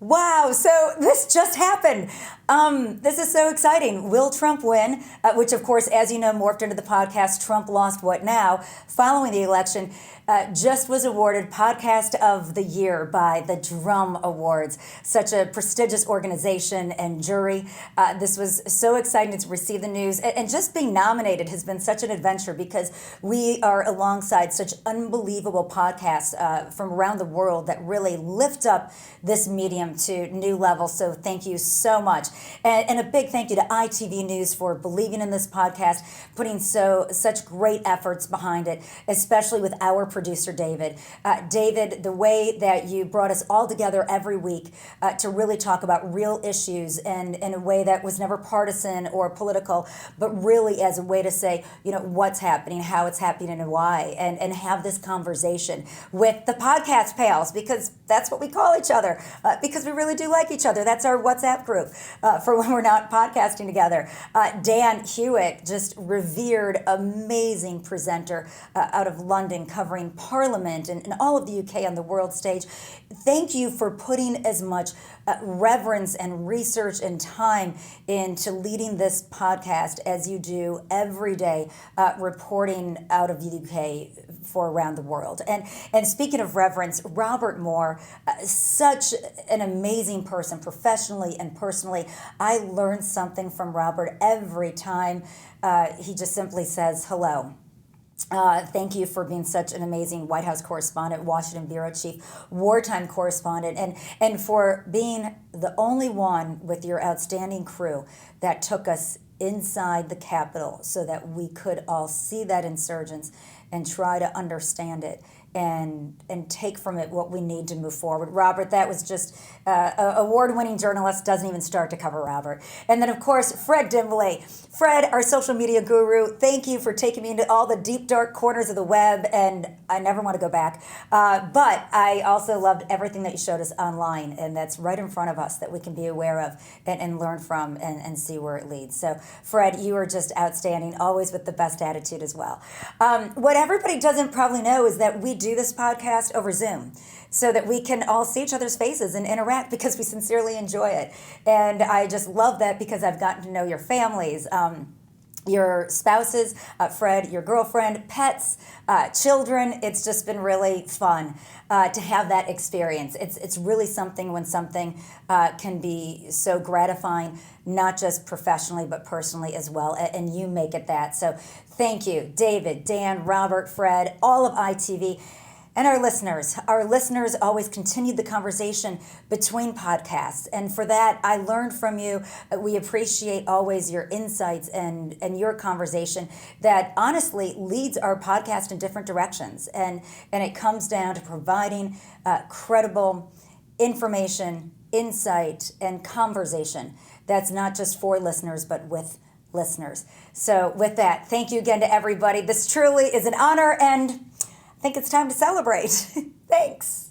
Wow, so this just happened. This is so exciting. Will Trump win? Which, of course, as you know, morphed into the podcast Trump Lost What Now? Following the election, just was awarded Podcast of the Year by the Drum Awards, such a prestigious organization and jury. This was so exciting to receive the news. And just being nominated has been such an adventure because we are alongside such unbelievable podcasts from around the world that really lift up this medium to new levels. So thank you so much. And a big thank you to ITV News for believing in this podcast, putting such great efforts behind it, especially with our producer, David. David, the way that you brought us all together every week to really talk about real issues and in a way that was never partisan or political, but really as a way to say, what's happening, how it's happening, and why, and have this conversation with the podcast pals, because that's what we call each other, because we really do like each other. That's our WhatsApp group for when we're not podcasting together. Dan Hewitt, just revered, amazing presenter out of London, covering Parliament and all of the UK on the world stage. Thank you for putting as much reverence and research and time into leading this podcast as you do every day, reporting out of the UK for around the world. And speaking of reverence, Robert Moore, such an amazing person, professionally and personally. I learn something from Robert every time. He just simply says hello. Thank you for being such an amazing White House correspondent, Washington bureau chief, wartime correspondent, and for being the only one with your outstanding crew that took us inside the Capitol so that we could all see that insurgence and try to understand it and take from it what we need to move forward. Robert, that was just award-winning journalist, doesn't even start to cover Robert. And then, of course, Fred Dimbley. Fred, our social media guru, thank you for taking me into all the deep, dark corners of the web, and I never want to go back. But I also loved everything that you showed us online, and that's right in front of us that we can be aware of and learn from and see where it leads. So, Fred, you are just outstanding, always with the best attitude as well. What everybody doesn't probably know is that we do this podcast over Zoom so that we can all see each other's faces and interact because we sincerely enjoy it. And I just love that because I've gotten to know your families, your spouses, Fred, your girlfriend, pets, children. It's just been really fun to have that experience. It's really something when something can be so gratifying, not just professionally, but personally as well. And you make it that. So thank you, David, Dan, Robert, Fred, all of ITV. And our listeners always continued the conversation between podcasts. And for that, I learned from you. We appreciate always your insights and your conversation that honestly leads our podcast in different directions. And it comes down to providing credible information, insight, and conversation that's not just for listeners, but with listeners. So with that, thank you again to everybody. This truly is an honor, and I think it's time to celebrate. Thanks.